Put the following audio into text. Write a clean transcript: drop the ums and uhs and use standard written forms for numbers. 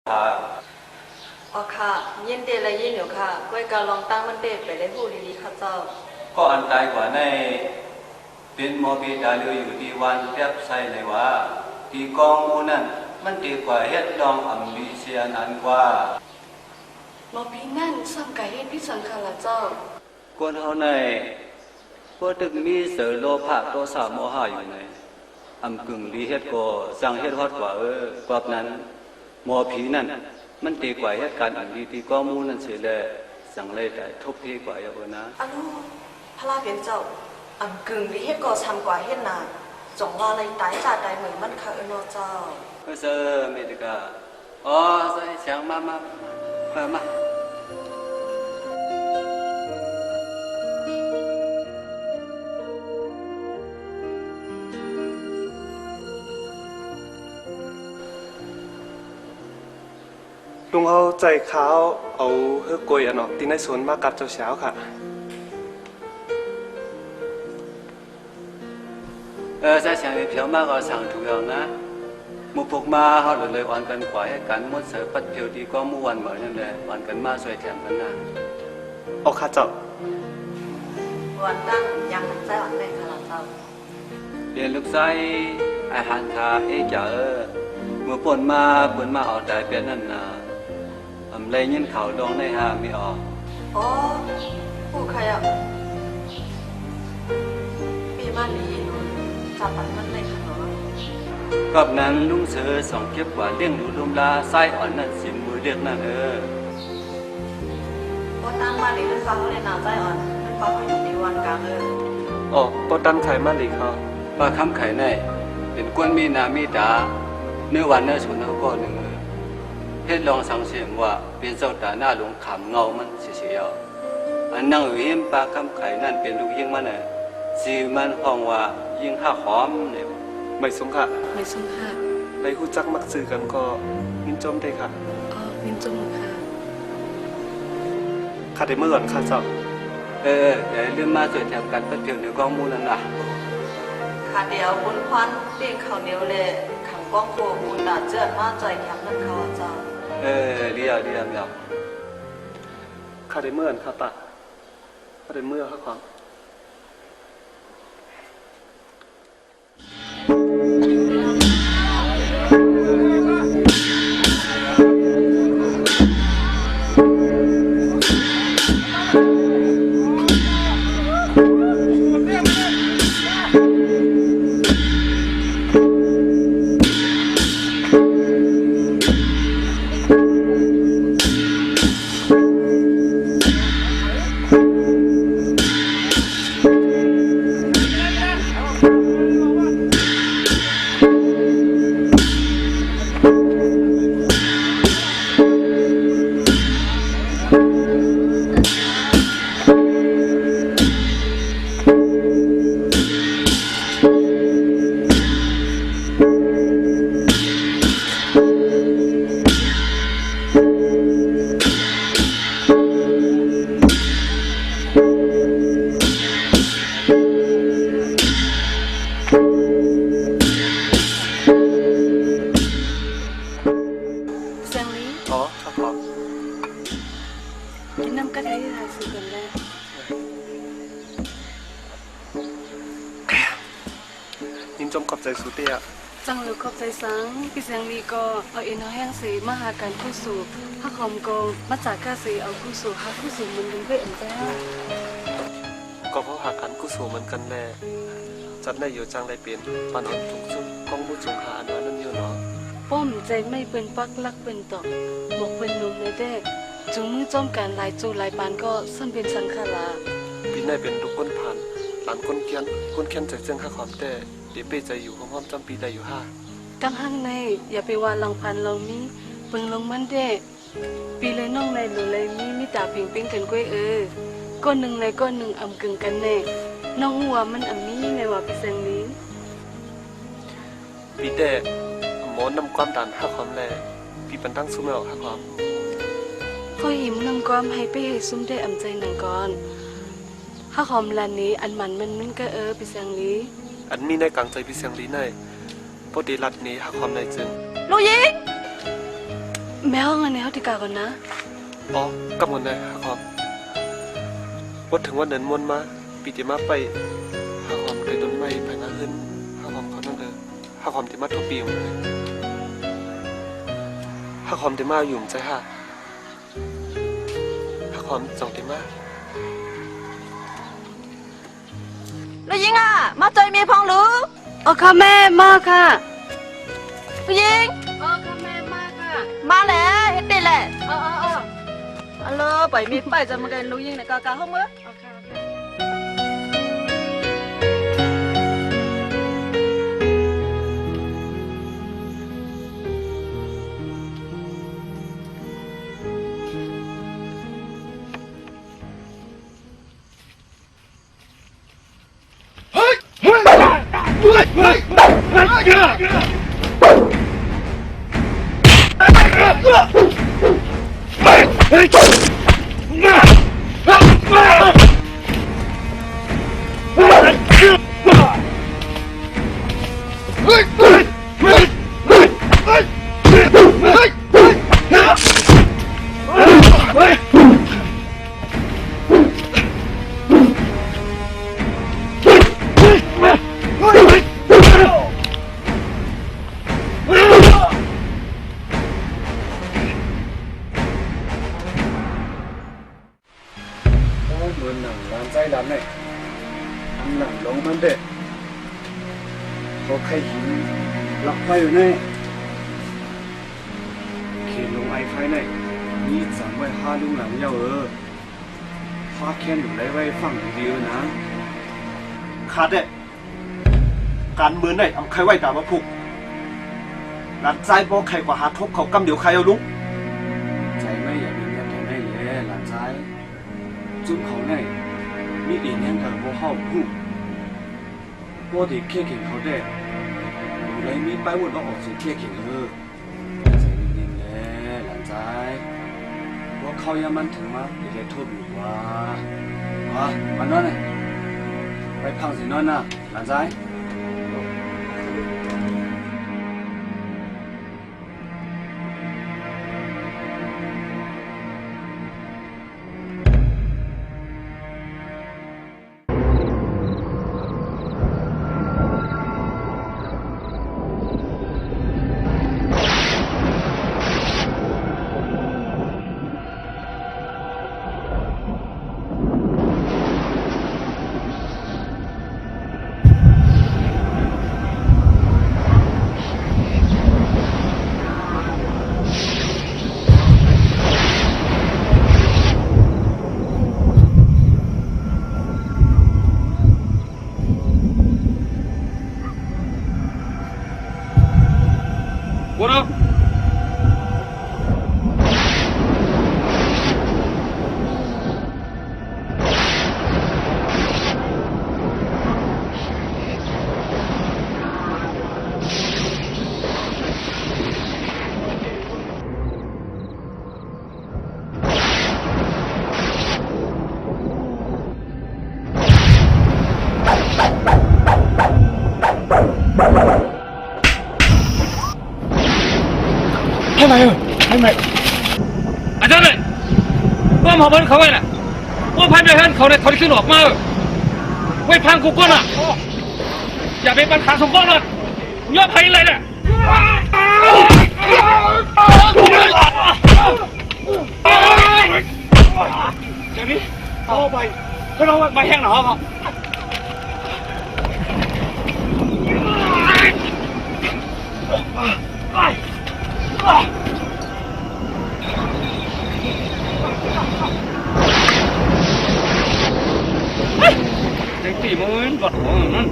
อ๋อค่ะยินเดละยินอยู่ค่ะก้วยกาลองตั้งมันเดไปได้ผู้ดีๆค่ะเจ้าก็อันตายกว่าในเป็นหมอบีดาเลืออยู่ที่วันเปียบใส่เลยว่าที่กองมูนั่นมันดีกว่าเฮ็ดดองอัมบีเซียนอันกว่าหมอพีนั่นซ้ำไก่ให้พี่สังขารเจ้าคนเฮาในพวกตึกมีเสือโลภะโทสะโมหะอยู่ในอำกึ่งลีเฮ็ดก็สั่งเฮ็ดฮอดกว่ากว่านั้นหมอผีนั่นมันดีกว่าเหตุการณ์อันดีที่กองมูนั่นเสียแลสั่งเลยได้ทุบที่กว่าอย่างนะอันนู้พระลาเพียนเจ้าอันกึ่งลีเฮ็ดก็ซ้ำกว่าเฮ็ดนาจงว่าอะไรตายจ่าตายเหมือนมันค่ะเนาะเจ้าเซอร์เมดิกาอ๋อใส่เสียงมาลุงเอาใจเขาเอาเฮือกกล้วยอันออกที่ในสวนมากับเจ้าเช้าค่ะ在想一票嘛个长途样呢木仆嘛เขาเลยวันกันกว่าให้กันมดเสือปัดเพียวดีก็มู่วันเหมือนนั่นแหละวันกันมาสวยแถมกันนะเอาค่ะเจ้าวันตั้งยังใจอ่อนเลยค่ะเจ้าเรียนลูกไส้อาหารทาเจ๋อเมื่อปนมาเอาใจเป็นนั่นนะเลยยินข่าวลงในหาไม่ออกอ๋อผู้ใครอ่ะปีมาลีจับปันมันเลยค่ะเนาะกับนั้นลุงเสือสองเก็บว่าเลี้ยงดูลุมลาไส้อ่อนนั่นสิมือเรียกนั่นพอตั้งมาลีมันฟังเขาเลยนาใจอ่อนมันฟังเขาอยู่ในวันกลางอ๋อปอดันไข่มาหลีเขาปลาคำไข่ในเป็นก้นมีนามีตาเนื้อวันเนื้อฉุนเขาก็หนึ่งเฮ็ดลองสังเสียงว่าเป็นเจ้าตาหน้าหลงขำเงามันเสียอันนั่งอยู่เห็นปลาคำไข่นั่นเป็นลูกยิ่งมันสีมันห้องว่ายิ่งห้าหอมเนี่ยไม่สงค่ะไม่สงค่ะในหูจักมักซื้อกันก็มินจมได้ค่ะอ๋อมินจมค่ะค่ะได้เมื่อก่อนค่ะเจ้าเดี๋ยวเรื่องมาสวยแถมกันเป็นเพียงเดี๋ยวกองมูลนั่นนะค่ะเดี๋ยวบุญควันเปียงเขาเหนียวเลยขังกองโคบุญดาเจือนมาใจแคมนั่นเขาเจ้าเรียวค่ะได้เมื่อก่อนค่ะป่ะค่ะได้เมื่อค่ะความจมขอบใจสุดเดียจังเลยขอบใจสังพี่เสียงลีก็เอาเอ็นเอาแห้งสีมาหาการคู่สู่ฮักหอมกองมาจากกาสีเอาคู่สู่ฮักคู่สู่มันเป็นเวอันแจ้ก็เพราะหากันคู่สู่มันกันแน่จัดได้อยู่จังได้เปลี่ยนปันเห็นทุกสุดกองบุญสงขาอันนั้นอยู่เนาะป้อมใจไม่เป็นปักลักเป็นตอกบอกเป็นนมเลยเด็กจุงมือจอมการลายจูลายปานก็ซ้ำเป็นสังขารพี่นายเป็นลูกก้นผ่านหลานก้นเคียนใจเจียงข้าขอบแต่เดี๋ยวเป้ใจอยู่ห้องจำปีได้อยู่กังห้างในอย่าไปวานลองพันลองมีปึงลงมันเด้ปีเลยน้องในหรือเลยมีตาเพ่งเพ่งกันก้วยก้อนหนึ่งเลยก้อนหนึ่งอ่ำกึ่งกันแน่น้องหัวมันอ่ำมีในว่าพี่เซงนี้ปีเด้หมอนำความด่านข้าความแน่พี่ปันตั้งซุ้มไม่ออกข้าความก็หิมนำความให้ไปให้ซุ้มได้อ่ำใจหนังก่อนข้าหอมลานนี้อันมันก็พี่เซงนี้อันมีในกลางใจพี่เสียงลีในพอดีรัดนี้หาความในจึงลูกยิงแม ม่ห้องอันนี้เขาติกาก่อนนะ อ๋อกำเงินได้ฮักหอมวัดถึงวันเดินมวนมาปีติมาไปฮักหอมได้ต้นไม้ภายในขึ้นฮักหอมเขานั่นเด้อฮักหอมติมาทุกปีหมดเลยฮักหอมติมาอยู่ใจฮะฮักหอมส่งติมา ลูกยิงอ่ะมาใจเมียพองหรือ อ๋อค่ะแม่มาค่ะ ลูกยิง อ๋อค่ะแม่มาค่ะ มาแล้วเฮ็ดได้แหละ อ๋ออ๋ออ๋อ อัลโหลไปมีไปจะมากันลูกยิงในกากาห้องมื้อ โอเคโอเค เหมือนหนังร้านใจร้านไหนอันหนังลงมันเด็ดเขาใครหินหลับไฟอยู่ไหนเขียนลงไอไฟไหนนี่สั่งไว้ห้าลุงหลังเยาฟ้าแค่หนูได้ไว้ฟังดีๆนะขาดเด็ดการเมืองไหนเอาใครไว้ตามมาผูกร้านใจบอกใครกว่าหาทบเขากำเดี๋ยวใครเอาลุงใจไม่อย่ามีเงินแต่ไม่แย่ร้านใจจุดเขาในมีอีกอย่างกับว่าเข้าหูว่าที่เคี่ยเข่งเขาได้เลยมีไปวนว่าออกสู่เคี่ยเข่งใจเย็นๆเลยหลานใจว่าเขายังมันถึงมาเดี๋ยวทุบอยู่ว่าวันนั้นเลยไปพังสินอนนะหลานใจอาจารย์เลยว่าหมอบ้านเขาไว้น่ะว่าพันไปเห็นเขาเนี่ยเขาได้ขึ้นออกมาไว้พังกูก้นอ่ะอย่าไปบันขาสมก้อนเลยย่อภัยเลยเนี่ยเดี๋ยวนี้เอาไปก็เราไปแห้งหนอครับเด็กตีมือบัดหัวนั่น